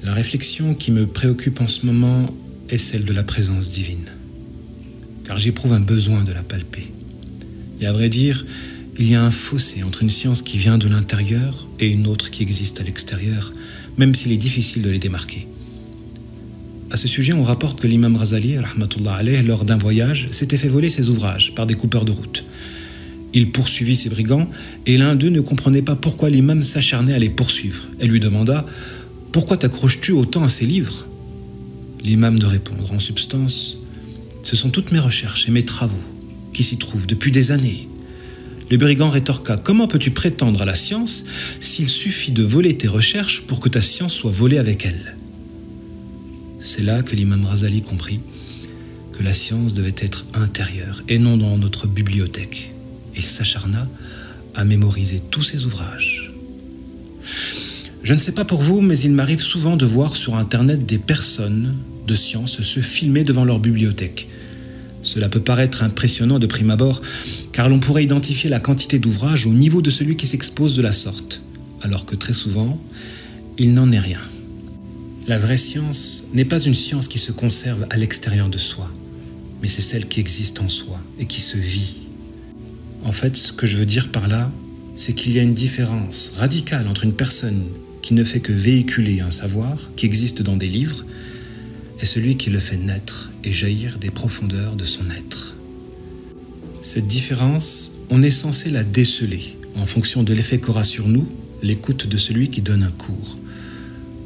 La réflexion qui me préoccupe en ce moment est celle de la présence divine. Car j'éprouve un besoin de la palper. Et à vrai dire, il y a un fossé entre une science qui vient de l'intérieur et une autre qui existe à l'extérieur, même s'il est difficile de les démarquer. À ce sujet, on rapporte que l'imam Razali, rahmatullah alayh, lors d'un voyage, s'était fait voler ses ouvrages par des coupeurs de route. Il poursuivit ces brigands et l'un d'eux ne comprenait pas pourquoi l'imam s'acharnait à les poursuivre. Elle lui demanda « Pourquoi t'accroches-tu autant à ces livres ?» L'imam de répondre en substance « Ce sont toutes mes recherches et mes travaux qui s'y trouvent depuis des années. » Le brigand rétorqua « Comment peux-tu prétendre à la science s'il suffit de voler tes recherches pour que ta science soit volée avec elle ?» C'est là que l'imam Razali comprit que la science devait être intérieure et non dans notre bibliothèque. Il s'acharna à mémoriser tous ses ouvrages. Je ne sais pas pour vous, mais il m'arrive souvent de voir sur Internet des personnes de science se filmer devant leur bibliothèque. Cela peut paraître impressionnant de prime abord, car l'on pourrait identifier la quantité d'ouvrages au niveau de celui qui s'expose de la sorte, alors que très souvent, il n'en est rien. La vraie science n'est pas une science qui se conserve à l'extérieur de soi, mais c'est celle qui existe en soi et qui se vit. En fait, ce que je veux dire par là, c'est qu'il y a une différence radicale entre une personne qui ne fait que véhiculer un savoir qui existe dans des livres et celui qui le fait naître et jaillir des profondeurs de son être. Cette différence, on est censé la déceler en fonction de l'effet qu'aura sur nous l'écoute de celui qui donne un cours,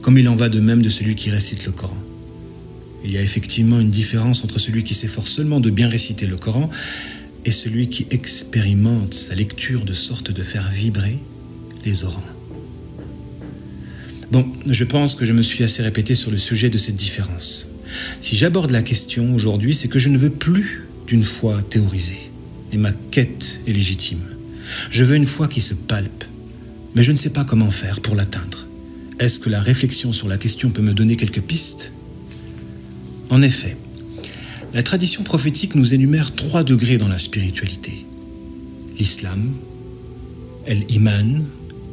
comme il en va de même de celui qui récite le Coran. Il y a effectivement une différence entre celui qui s'efforce seulement de bien réciter le Coran et celui qui expérimente sa lecture de sorte de faire vibrer les orants. Bon, je pense que je me suis assez répété sur le sujet de cette différence. Si j'aborde la question aujourd'hui, c'est que je ne veux plus d'une foi théorisée. Et ma quête est légitime. Je veux une foi qui se palpe, mais je ne sais pas comment faire pour l'atteindre. Est-ce que la réflexion sur la question peut me donner quelques pistes ? En effet, la tradition prophétique nous énumère 3 degrés dans la spiritualité. L'islam, el-iman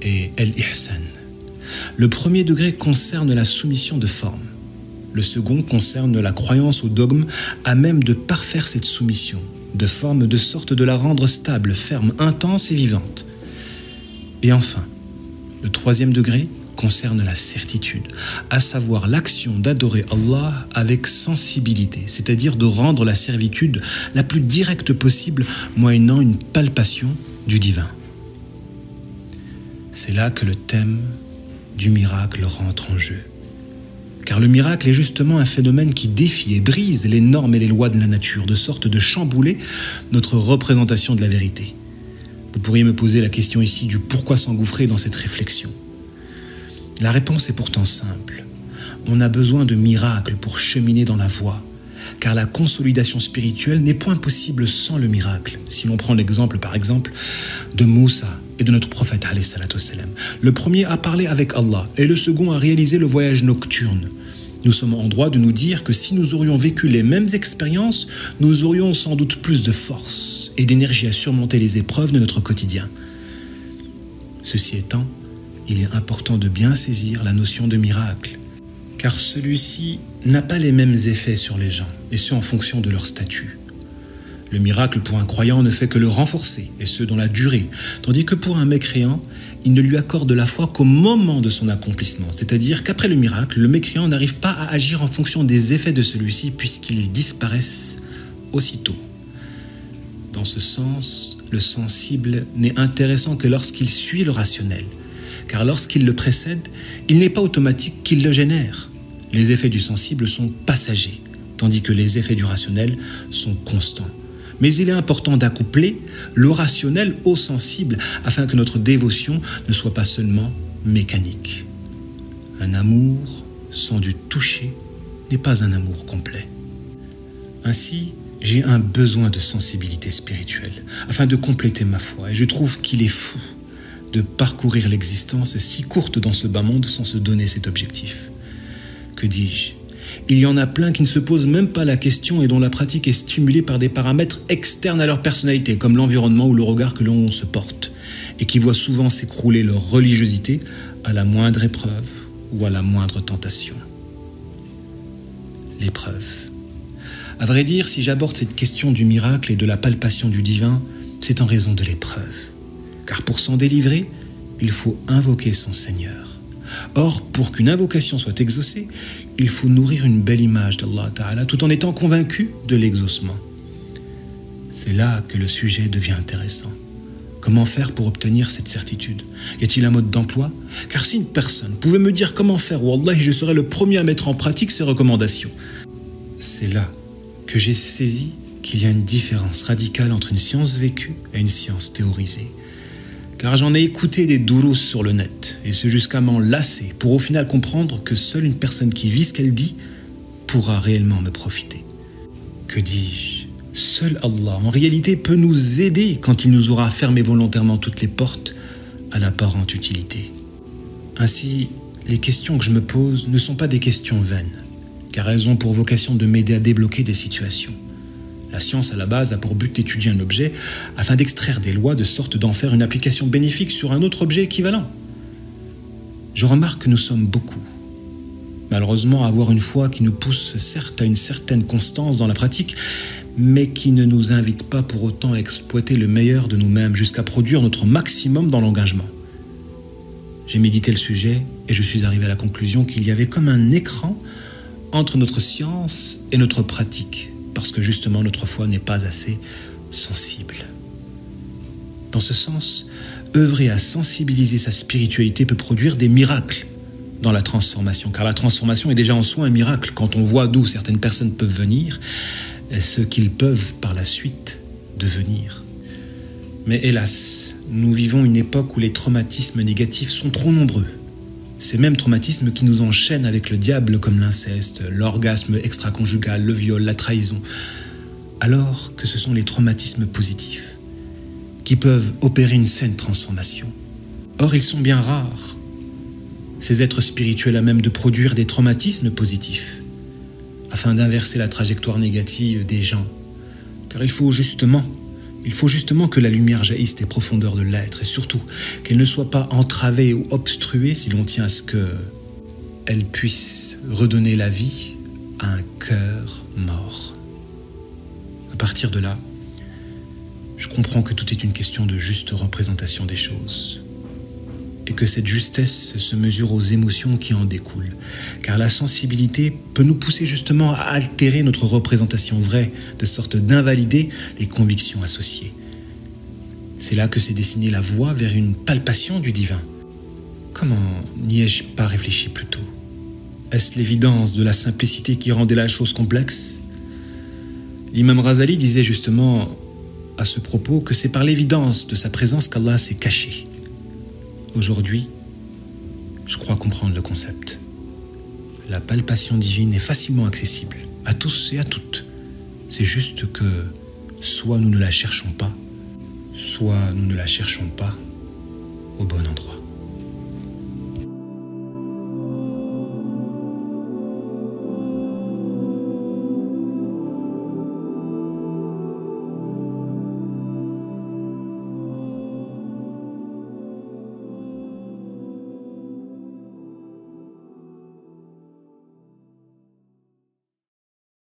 et el-ihsan. Le premier degré concerne la soumission de forme. Le second concerne la croyance au dogme à même de parfaire cette soumission de forme de sorte de la rendre stable, ferme, intense et vivante. Et enfin, le troisième degré concerne la certitude, à savoir l'action d'adorer Allah avec sensibilité, c'est-à-dire de rendre la servitude la plus directe possible moyennant une palpation du divin. C'est là que le thème du miracle rentre en jeu. Car le miracle est justement un phénomène qui défie et brise les normes et les lois de la nature, de sorte de chambouler notre représentation de la vérité. Vous pourriez me poser la question ici du pourquoi s'engouffrer dans cette réflexion. La réponse est pourtant simple. On a besoin de miracles pour cheminer dans la voie, car la consolidation spirituelle n'est point possible sans le miracle. Si l'on prend l'exemple, par exemple, de Moussa et de notre prophète, alayhi salatu wassalam. Le premier a parlé avec Allah et le second a réalisé le voyage nocturne. Nous sommes en droit de nous dire que si nous aurions vécu les mêmes expériences, nous aurions sans doute plus de force et d'énergie à surmonter les épreuves de notre quotidien. Ceci étant, il est important de bien saisir la notion de miracle, car celui-ci n'a pas les mêmes effets sur les gens, et ce en fonction de leur statut. Le miracle pour un croyant ne fait que le renforcer, et ce dans la durée, tandis que pour un mécréant, il ne lui accorde la foi qu'au moment de son accomplissement, c'est-à-dire qu'après le miracle, le mécréant n'arrive pas à agir en fonction des effets de celui-ci, puisqu'ils disparaissent aussitôt. Dans ce sens, le sensible n'est intéressant que lorsqu'il suit le rationnel, car lorsqu'il le précède, il n'est pas automatique qu'il le génère. Les effets du sensible sont passagers, tandis que les effets du rationnel sont constants. Mais il est important d'accoupler le rationnel au sensible afin que notre dévotion ne soit pas seulement mécanique. Un amour sans du toucher n'est pas un amour complet. Ainsi, j'ai un besoin de sensibilité spirituelle afin de compléter ma foi et je trouve qu'il est fou de parcourir l'existence si courte dans ce bas monde sans se donner cet objectif. Que dis-je ? Il y en a plein qui ne se posent même pas la question et dont la pratique est stimulée par des paramètres externes à leur personnalité, comme l'environnement ou le regard que l'on se porte, et qui voient souvent s'écrouler leur religiosité à la moindre épreuve ou à la moindre tentation. L'épreuve. À vrai dire, si j'aborde cette question du miracle et de la palpation du divin, c'est en raison de l'épreuve. Car pour s'en délivrer, il faut invoquer son Seigneur. Or, pour qu'une invocation soit exaucée, il faut nourrir une belle image d'Allah Ta'ala tout en étant convaincu de l'exaucement. C'est là que le sujet devient intéressant. Comment faire pour obtenir cette certitude? Y a-t-il un mode d'emploi? Car si une personne pouvait me dire comment faire, Wallahi, je serais le premier à mettre en pratique ses recommandations. C'est là que j'ai saisi qu'il y a une différence radicale entre une science vécue et une science théorisée. Car j'en ai écouté des dourous sur le net, et ce jusqu'à m'en lasser, pour au final comprendre que seule une personne qui vit ce qu'elle dit pourra réellement me profiter. Que dis-je? Seul Allah, en réalité, peut nous aider quand il nous aura fermé volontairement toutes les portes à l'apparente utilité. Ainsi, les questions que je me pose ne sont pas des questions vaines, car elles ont pour vocation de m'aider à débloquer des situations. La science, à la base, a pour but d'étudier un objet afin d'extraire des lois de sorte d'en faire une application bénéfique sur un autre objet équivalent. Je remarque que nous sommes beaucoup, malheureusement, à avoir une foi qui nous pousse certes à une certaine constance dans la pratique, mais qui ne nous invite pas pour autant à exploiter le meilleur de nous-mêmes jusqu'à produire notre maximum dans l'engagement. J'ai médité le sujet et je suis arrivé à la conclusion qu'il y avait comme un écran entre notre science et notre pratique, parce que justement notre foi n'est pas assez sensible. Dans ce sens, œuvrer à sensibiliser sa spiritualité peut produire des miracles dans la transformation, car la transformation est déjà en soi un miracle quand on voit d'où certaines personnes peuvent venir et ce qu'ils peuvent par la suite devenir. Mais hélas, nous vivons une époque où les traumatismes négatifs sont trop nombreux. Ces mêmes traumatismes qui nous enchaînent avec le diable comme l'inceste, l'orgasme extra-conjugal, le viol, la trahison, alors que ce sont les traumatismes positifs qui peuvent opérer une saine transformation. Or, ils sont bien rares, ces êtres spirituels à même de produire des traumatismes positifs, afin d'inverser la trajectoire négative des gens. Car il faut justement que la lumière jaillisse des profondeurs de l'être, et surtout qu'elle ne soit pas entravée ou obstruée si l'on tient à ce qu'elle puisse redonner la vie à un cœur mort. À partir de là, je comprends que tout est une question de juste représentation des choses, et que cette justesse se mesure aux émotions qui en découlent, car la sensibilité peut nous pousser justement à altérer notre représentation vraie, de sorte d'invalider les convictions associées. C'est là que s'est dessinée la voie vers une palpation du divin. Comment n'y ai-je pas réfléchi plus tôt? Est-ce l'évidence de la simplicité qui rendait la chose complexe? L'imam Ghazali disait justement à ce propos que c'est par l'évidence de sa présence qu'Allah s'est caché. Aujourd'hui, je crois comprendre le concept. La palpation divine est facilement accessible à tous et à toutes. C'est juste que soit nous ne la cherchons pas, soit nous ne la cherchons pas au bon endroit.